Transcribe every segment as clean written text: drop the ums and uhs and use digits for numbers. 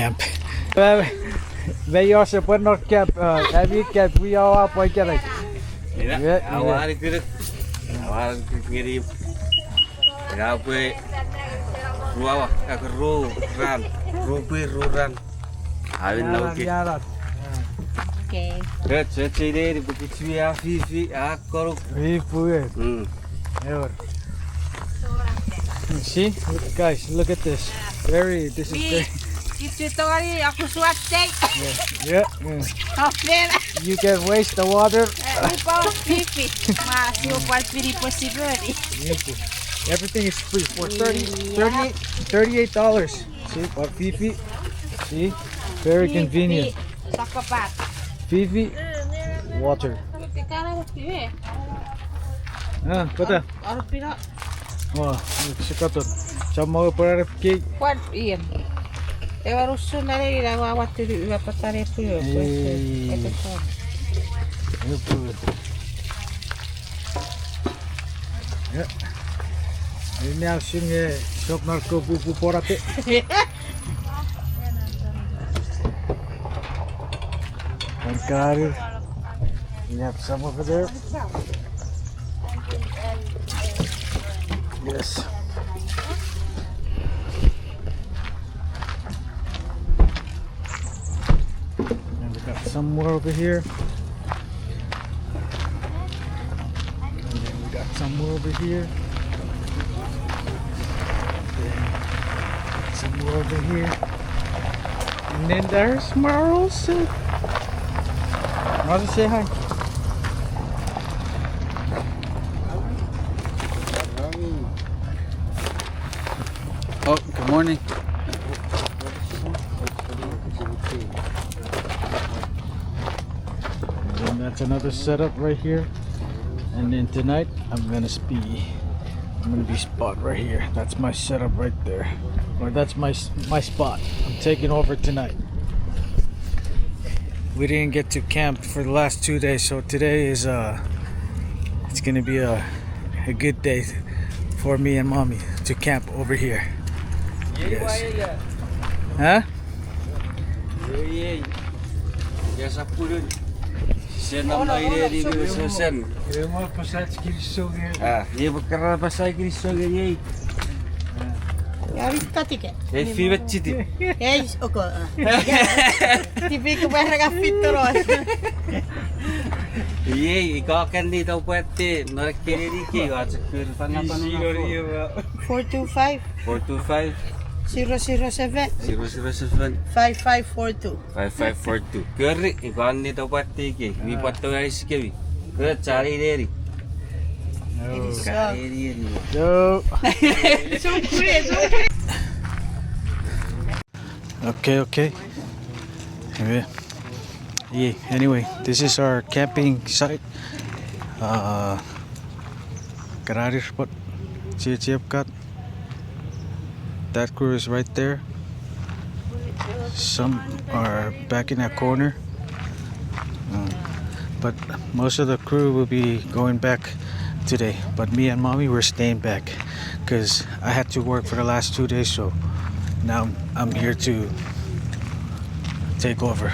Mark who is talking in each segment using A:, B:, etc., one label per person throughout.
A: camp. Wij also put not camp. Heavy camp. We all up like that.
B: Yeah. Awal itu, awal ngirim. Gawe ruah, ruran, ruran. Awin lagi.
C: Okay.
B: Jadi ini begitu ya, Vivi, aku.
A: Vivi. See, guys, look at this. This is very.
C: Itu tadi aku swastik.
A: Yeah. You can waste the water.
C: Vivi, masih upar piri possible.
A: Everything is free for $38. See, what Vivi? See, very convenient. Vivi, water. Betul. Wah, sekarang sama mau pergi cake.
C: What iya? Harus sunari lawat dulu apa tarik dulu.
A: Ya. Ini asingnya sok narko buku porate. Karir. We have some over there. Yes. And we got some more over here. And then we got some more over here. Some more over here. And then there's Marls. Marls, say hi.
B: Oh, good morning.
A: And then that's another setup right here. And then tonight I'm gonna be spot right here. That's my setup right there. Or that's my spot. I'm taking over tonight. We didn't get to camp for the last 2 days, so today is it's gonna be a good day for me and mommy to camp over here. Yes. Huh?
B: Ya sapulun. Senam aire di sen.
A: Mau pasal kiriso ge.
B: Ye bakar pasal kiriso ge.
C: Ya vista tiket.
B: Fivet chiti.
C: Oke. Tipe ke bayar ka fitoros.
B: Ye, ikaw kan di tau pwede. Narak kiri di ki gacak pir panapan.
C: 425
B: 425
C: 007
B: 007
C: 5542.
B: 5542. Keri, ikaw ni tau pwede ki. Mi pato guys kewi. Ke cari deri.
A: Yo. Okay. Yeah, anyway, this is our camping site. Gararir spot. Kat. That crew is right there. Some are back in that corner. But most of the crew will be going back today. But me and mommy, we're staying back because I had to work for the last 2 days, so now I'm here to take over.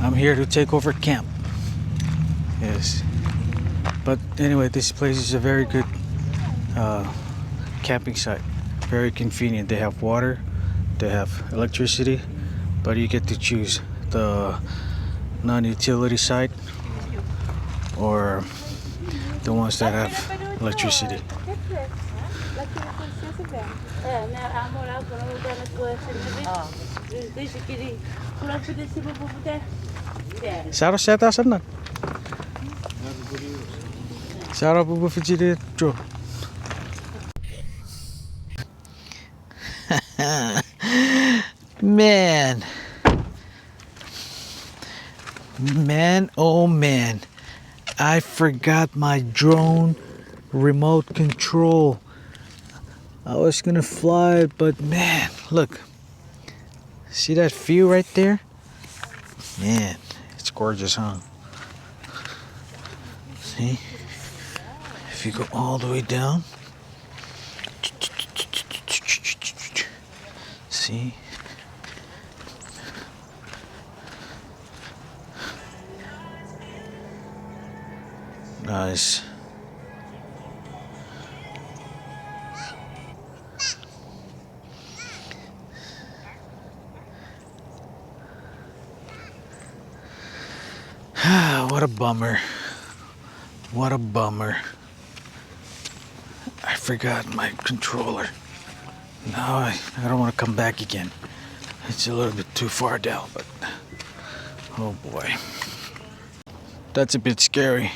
A: I'm here to take over camp. Yes. But anyway, this place is a very good camping site. Very convenient. They have water, they have electricity, but you get to choose the non-utility site or the ones that have electricity. Sarah set us on. Sarah bubu fijiri jo. Man, oh man, I forgot my drone remote control. I was gonna fly it, but man, look, see that view right there? Man, it's gorgeous, huh? See, if you go all the way down, see, Nice. What a bummer. What a bummer. I forgot my controller. Now I don't want to come back again. It's a little bit too far down, but oh boy. That's a bit scary.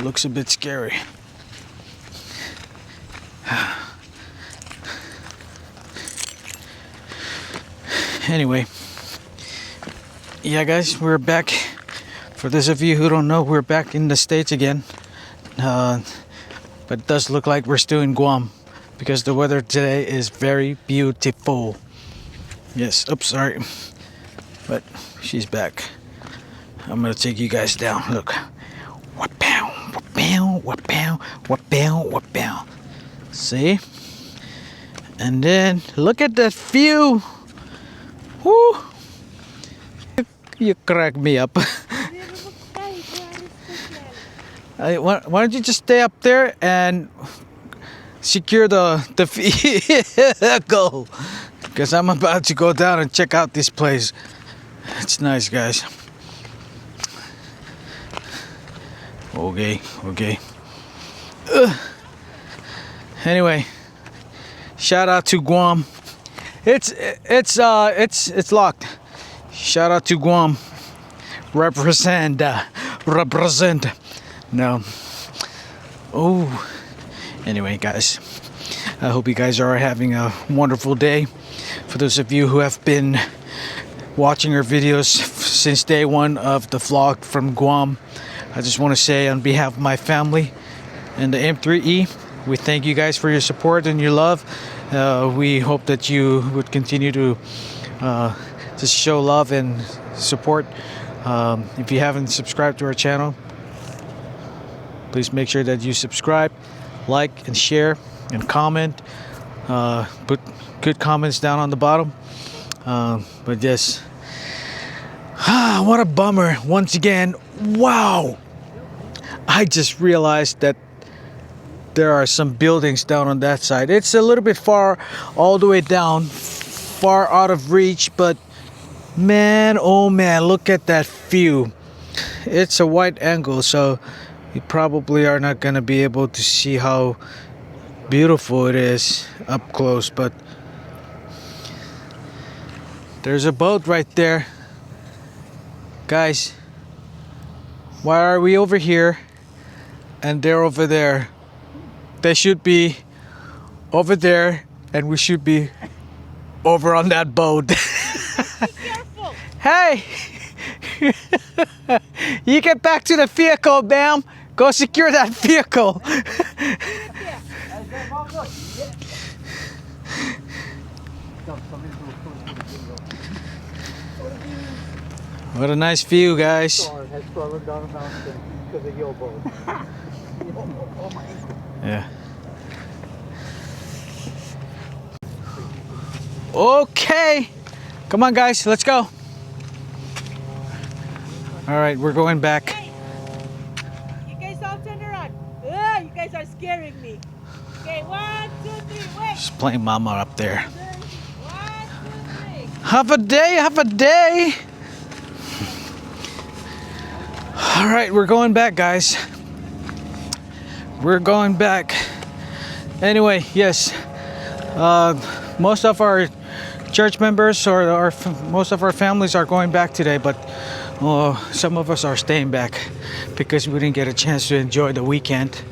A: Looks a bit scary. Anyway, yeah guys, we're back. For those of you who don't know, we're back in the States again. But it does look like we're still in Guam because the weather today is very beautiful. Yes, oops, sorry. But she's back. I'm gonna take you guys down. Look. Wha-pow, wha-pow, wha-pow, wha-pow, wha-pow. See? And then look at that view. Woo! You crack me up. Why don't you just stay up there and secure the vehicle? Because I'm about to go down and check out this place. It's nice, guys. Okay. Anyway, shout out to Guam. It's locked. Shout out to Guam. Represent. No. Oh. Anyway, guys, I hope you guys are having a wonderful day. For those of you who have been watching our videos since day one of the vlog from Guam, I just want to say on behalf of my family and the M3E, we thank you guys for your support and your love. We hope that you would continue to just show love and support. If you haven't subscribed to our channel, please make sure that you subscribe, like, and share, and comment. Put good comments down on the bottom. But yes, what a bummer. Once again, wow. I just realized that there are some buildings down on that side. It's a little bit far, all the way down, far out of reach, but man, oh man, look at that view. It's a wide angle, so you probably are not gonna be able to see how beautiful it is up close, but there's a boat right there. Guys, why are we over here and they're over there? They should be over there and we should be over on that boat. Hey! You get back to the vehicle, ma'am. Go secure that vehicle. What a nice view, guys. Yeah. Okay. Come on, guys. Let's go. All right, we're going back.
D: Hey, you guys all turn around. You guys are scaring me. Okay, 1, 2, 3, wait.
A: Just playing mama up there.
D: 1, 2, 3.
A: Have a day, have a day. All right, we're going back, guys. We're going back. Anyway, yes. Most of our church members or most of our families are going back today, but some of us are staying back because we didn't get a chance to enjoy the weekend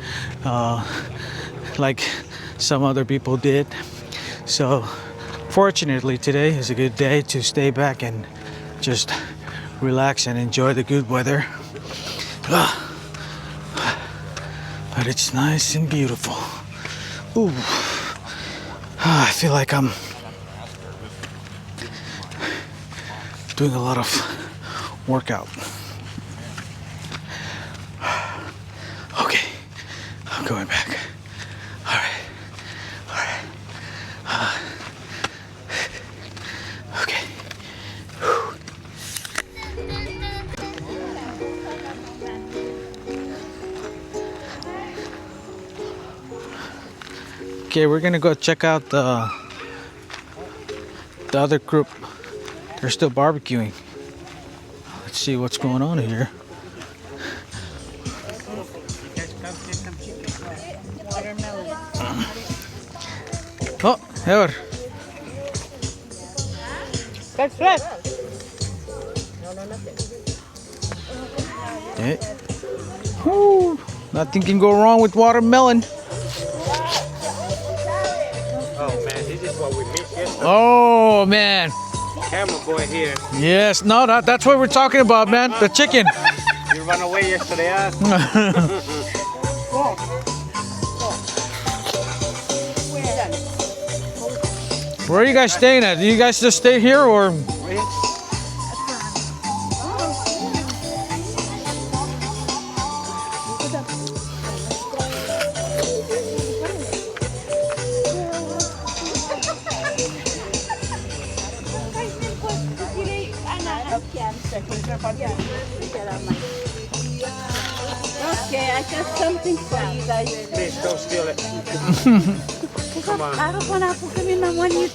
A: like some other people did. So fortunately today is a good day to stay back and just relax and enjoy the good weather. But it's nice and beautiful. Ooh. I feel like I'm doing a lot of workout. Okay, I'm going back. All right. Okay. Okay, we're gonna go check out the other group. They're still barbecuing. Let's see what's going on here. Oh, here.
C: That's right.
A: Okay. Whew. Nothing can go wrong with watermelon.
B: Oh man, this is what we missed yesterday.
A: Oh man.
B: Camera boy here.
A: Yes, no, that's what we're talking about, man. The chicken.
B: You ran away yesterday, huh?
A: Where are you guys staying at? Do you guys just stay here or?
D: Okay, I got something for you guys.
B: Please don't steal it. Come on.
D: Araw ko na po kami ng 1 year.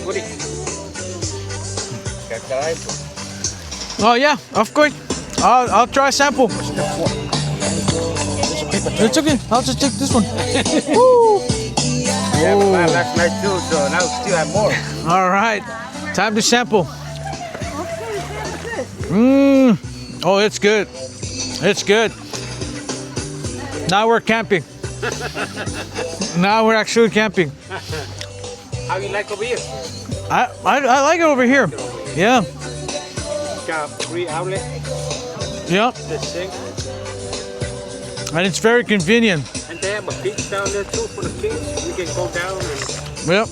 B: Woody. Kakaray po.
A: Oh yeah, of course. I'll try a sample. It's okay. I'll just take this one. Woo.
B: Yeah, we had last night too, so now we still have more.
A: All right, time to sample. Mmm. Oh, it's good. It's good. Now we're camping. Now we're actually camping.
B: How you like over here?
A: I like it over here. Yeah.
B: Got 3 outlets,
A: Yep.
B: the sink,
A: And it's very convenient.
B: and they have a beach down there too for the kids. We can go down and
A: Yep.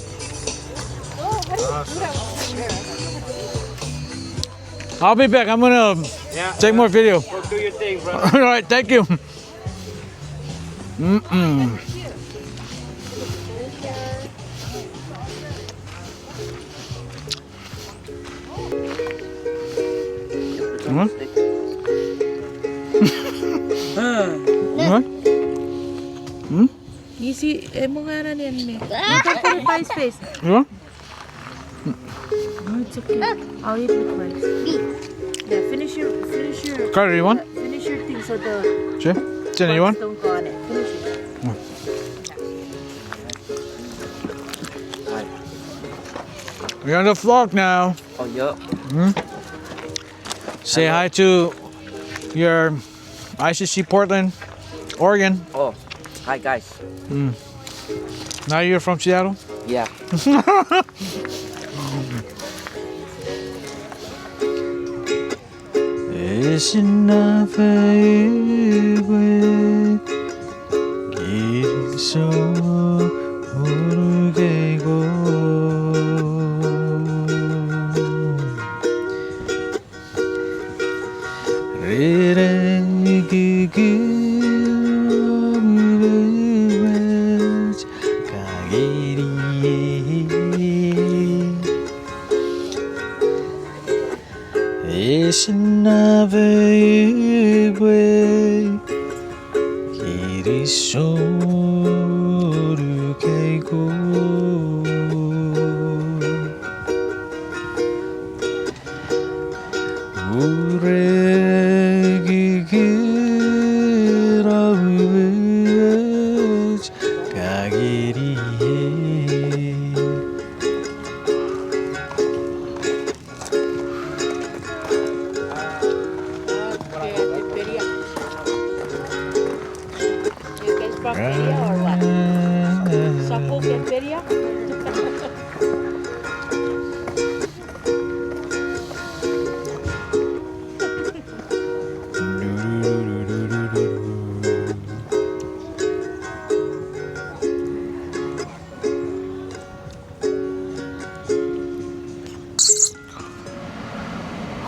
A: I'll be back. I'm gonna
B: yeah,
A: take more video.
B: go do your thing, bro.
A: All right. Thank you. Mm-mm. Huh? What?
D: You see, mo nga na yan, me. You can put it by his face.
A: You want?
D: No, it's okay. I'll eat with rice. Yeah, finish your
A: Carter, you want?
D: finish your thing so the
A: Sure. Jenna, you want?
D: bugs don't go on it. Finish it.
A: We're on the vlog now.
B: Oh, yeah.
A: Say hi to your ICC Portland, Oregon.
E: Oh, hi guys.
A: Now you're from Seattle?
E: Yeah.
A: Es una fe 길서 모르게고 레레기 그르르 가게리 Es una bebé 기리소르 개고 우레기 그라우에 가게리에
D: You guys from Peria or what? Sapok and Peria?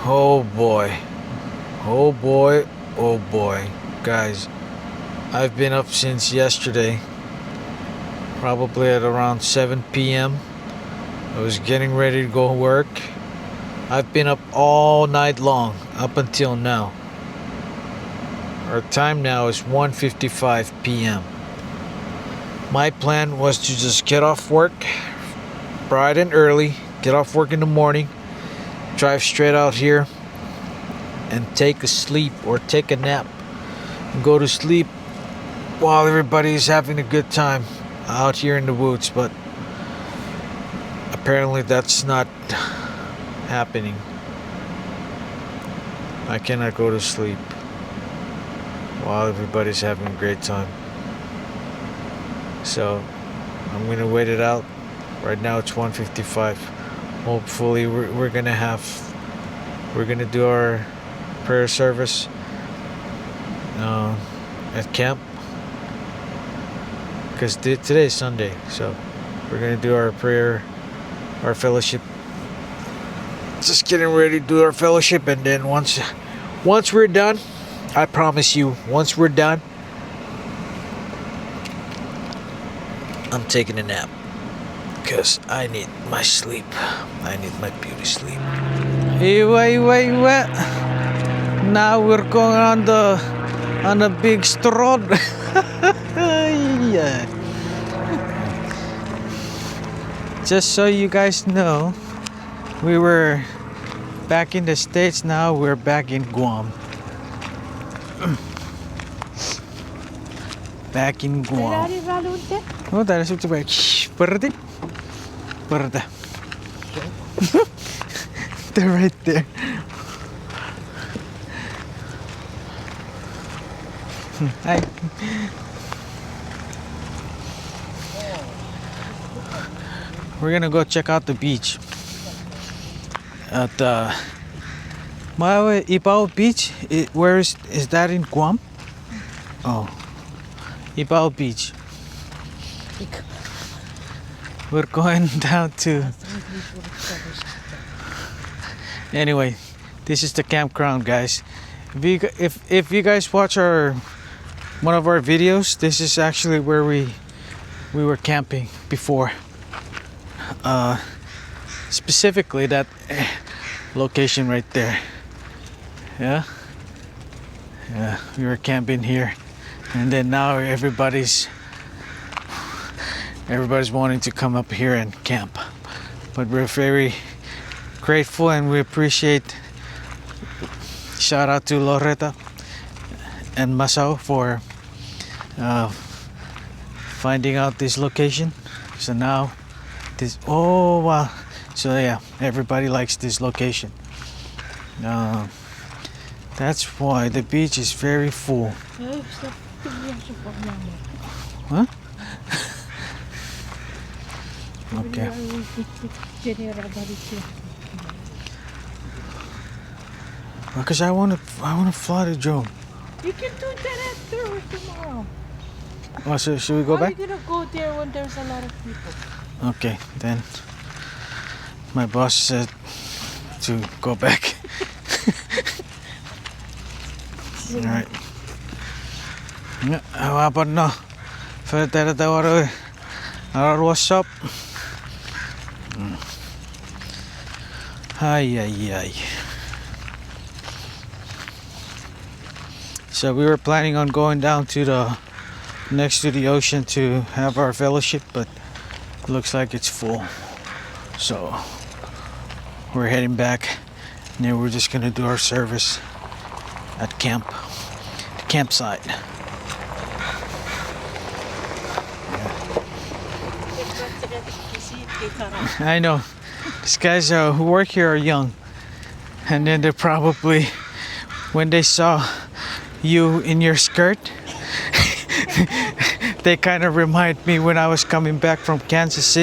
A: Oh boy. Oh boy. Oh boy. Guys, I've been up since yesterday. probably at around 7 p.m. I was getting ready to go work. I've been up all night long up until now. Our time now is 1:55 p.m. My plan was to just get off work bright and early, get off work in the morning, drive straight out here and take a sleep or take a nap and go to sleep while everybody's having a good time out here in the woods, but apparently that's not happening. I cannot go to sleep while everybody's having a great time. So I'm gonna wait it out. Right now it's 1:55. Hopefully we're gonna do our prayer service at camp, because today is Sunday, so we're gonna do our prayer, our fellowship. Just getting ready to do our fellowship, and then once we're done, I promise you, once we're done, I'm taking a nap, because I need my sleep. I need my beauty sleep. Iwa. Now we're going on the big stroll. Yeah. Just so you guys know, we were back in the States. Now we're back in Guam. Back in Guam. Oh, that is what we're they're right there. Hi. We're gonna go check out the beach at Iba Beach. Where is that in Guam? Oh, Iba Beach. We're going down to. Anyway, this is the campground, guys. If you guys watch one of our videos, this is actually where we were camping before. Specifically that location right there. Yeah, we were camping here, and then now everybody's wanting to come up here and camp. But we're very grateful and we appreciate. Shout out to Loretta and Masao for finding out this location. So now this, oh wow, so yeah, everybody likes this location. That's why the beach is very full. Huh? Okay. Because I want to fly the drone.
D: You can do that after or tomorrow.
A: Oh, so should we go
D: Why
A: back?
D: are you gonna go there when there's a lot of people?
A: Okay, then my boss said to go back. All right. Apa no? För det var shop. Ay. So we were planning on going down to the next to the ocean to have our fellowship, but it looks like it's full. So we're heading back, and then we're just gonna do our service at the campsite. I know. These guys who work here are young, and then they're probably, when they saw you in your skirt, they kind of remind me when I was coming back from Kansas,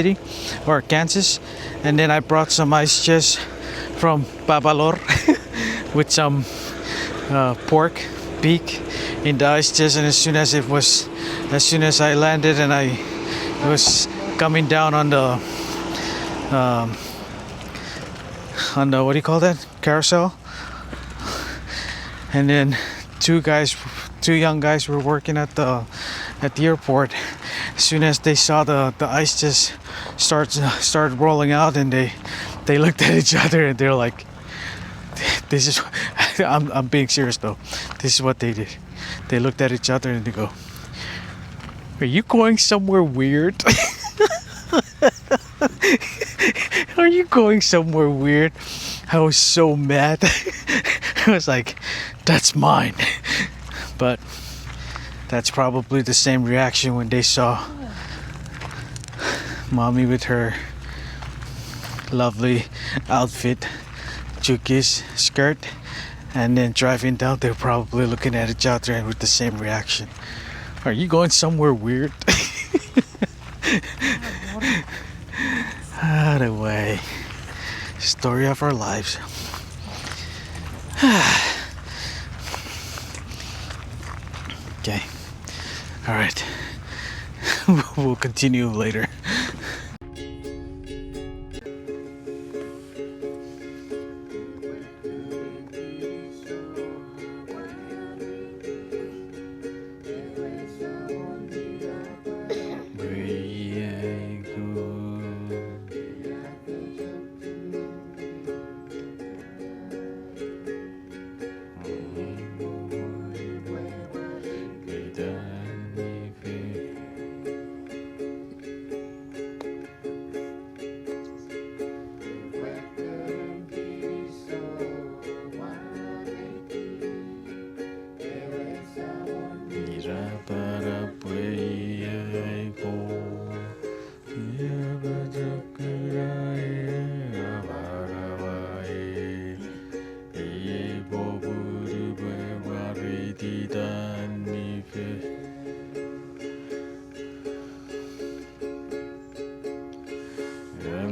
A: and then I brought some ice chest from Babalor with some pork beak in the ice chest, and as soon as I landed and I was coming down on the what do you call that, carousel, and then two young guys were working at the airport. As soon as they saw the ice just started rolling out, and they looked at each other and they're like, "This is." I'm being serious though. This is what they did. They looked at each other and they go, "Are you going somewhere weird?" Are you going somewhere weird? I was so mad. I was like, that's mine. But that's probably the same reaction when they saw mommy with her lovely outfit, Chuukese skirt, and then driving down, they're probably looking at each other and with the same reaction. Are you going somewhere weird? Out of the way. Story of our lives. Okay. All right. We'll continue later.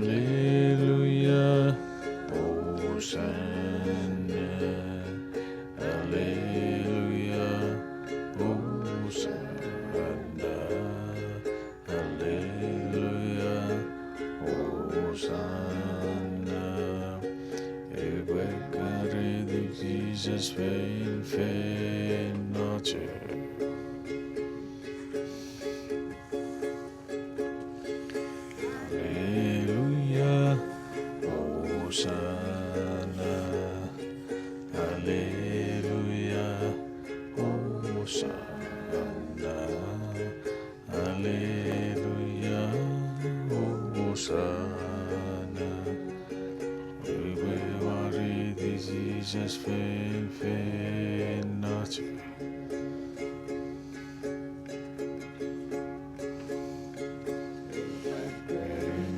A: Hallelujah, Hosanna, Hallelujah, Hosanna, Hallelujah, Hosanna. Everybody to Jesus, fain noche. Hosanna, Hallelujah, Hosanna, Hallelujah, Hosanna. Everybody, this is just fain noche.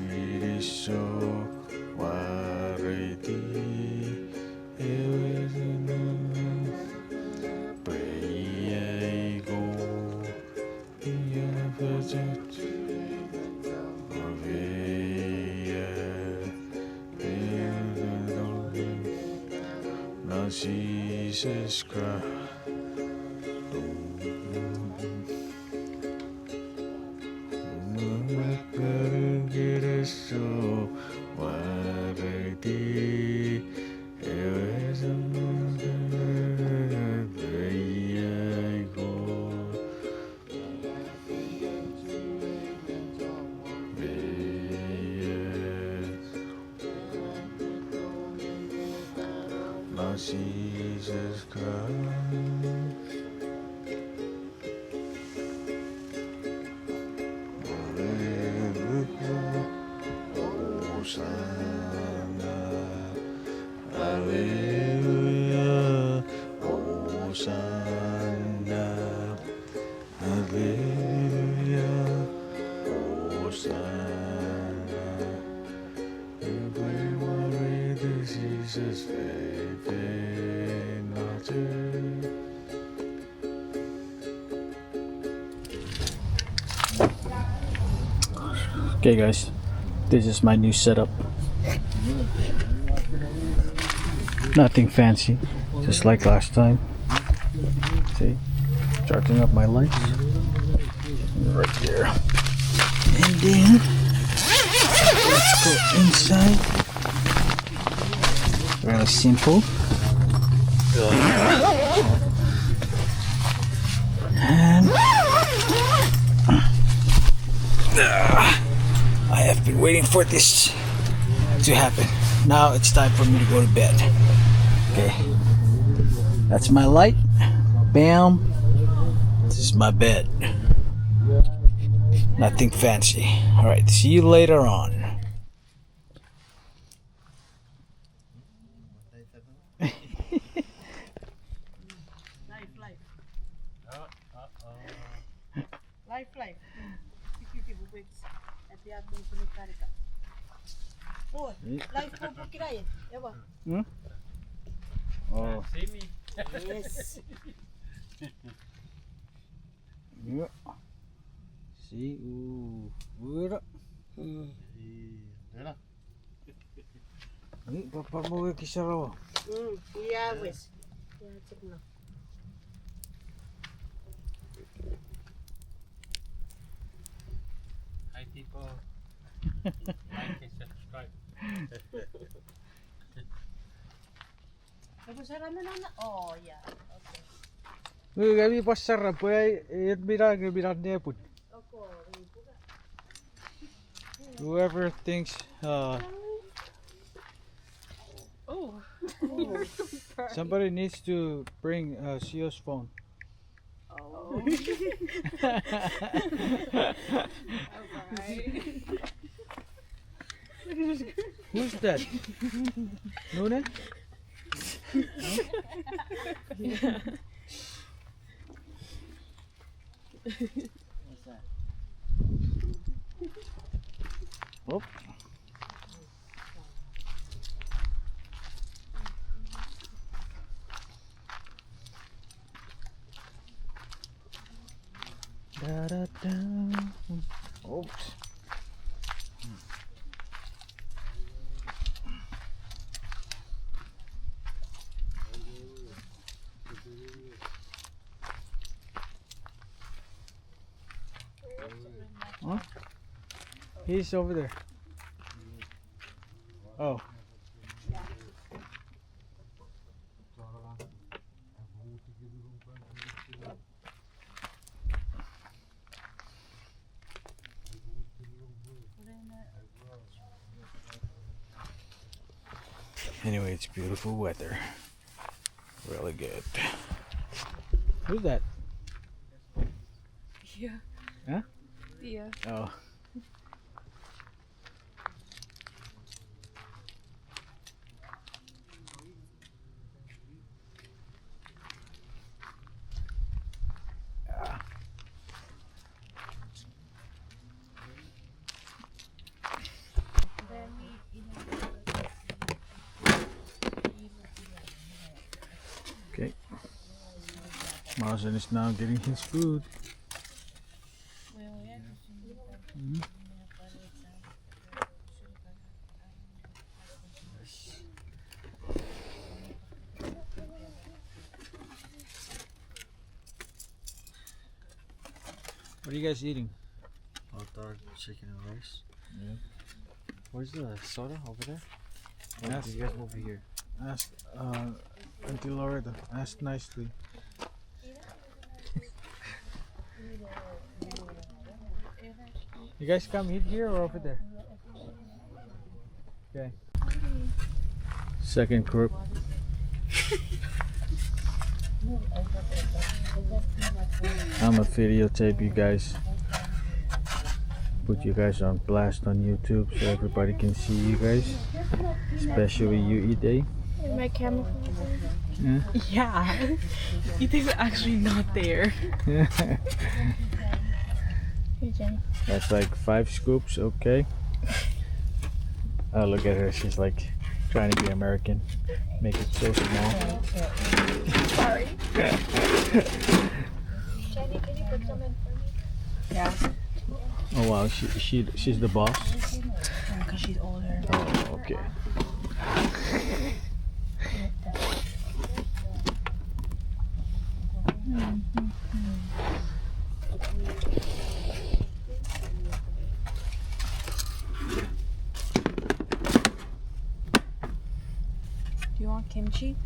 A: It is so. Jesus Christ. Get us so worthy. Jesus Christ. Hallelujah, Hosanna, Hallelujah, Hosanna, Hallelujah, Hosanna. Everyone read this Jesus' faith. Okay guys, this is my new setup. Nothing fancy, just like last time. See, charging up my lights right here. And then let's go inside. Very simple. waiting for this to happen. Now it's time for me to go to bed. Okay, that's my light. Bam. This is my bed. Nothing fancy. All right, see you later on.
D: Life. Oh, life po po kirayan. Ewa.
A: Oh.
D: Yes.
A: Yeah. See, ooh, wala. Ni papa mo kisah raw.
D: Yeah, wes. Yeah, check na.
B: Hi people. Like and subscribe.
D: Tapos sarap na na. Oh, yeah. Okay.
A: Ni kami pasar apa ya bilang dia pun. Whoever thinks somebody needs to bring Sio's phone.
D: Oh.
A: Who's that? Nuna? What's that? Oh. Da, da, da. Oops. Huh? He's over there. Oh. Anyway, it's beautiful weather. Really good. Who's that?
E: Yeah.
A: Huh?
E: Yeah.
A: Oh. Okay. Marcin is now getting his food. Mhm. What are you guys eating?
F: Hot dog, chicken and rice.
A: Yeah.
F: Where's the soda over there?
A: Yes.
F: You guys over here.
A: Ask Auntie Loretta. Ask nicely. You guys come eat here or over there? Okay. Second group. I'm gonna videotape you guys. Put you guys on blast on YouTube so everybody can see you guys. Especially you, Ide.
E: My camera.
A: Yeah.
E: Yeah. Ethan's actually not there.
A: That's like 5 scoops, okay. Oh, look at her. She's like trying to be American. Make it so small.
E: Sorry.
D: Jenny, can you put some in for me?
E: Yeah.
A: Oh wow, she's the boss.
E: Because she's older.
A: Oh, okay.
E: Do you want kimchi?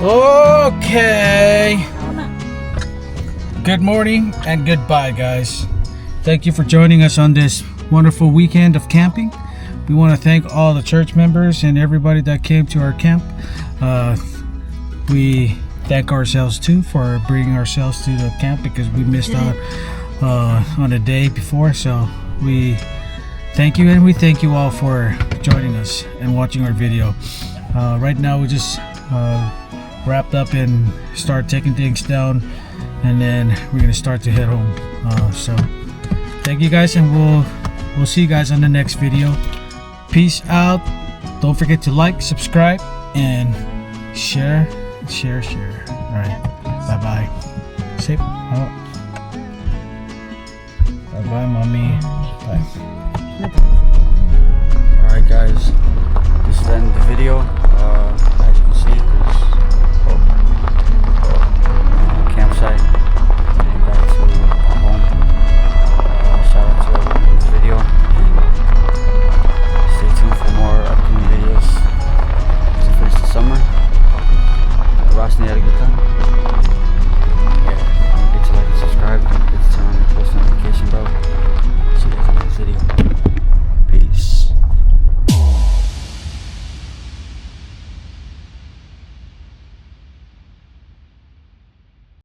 A: Okay. Good morning and goodbye, guys. Thank you for joining us on this wonderful weekend of camping. We want to thank all the church members and everybody that came to our camp. We thank ourselves too for bringing ourselves to the camp because we missed out on the day before. So we thank you, and we thank you all for joining us and watching our video. Right now we just wrapped up and start taking things down, and then we're gonna start to head home. So thank you guys, and we'll see you guys on the next video. Peace out. Don't forget to like, subscribe, and share. All right, bye bye. Say bye bye, mommy. Bye.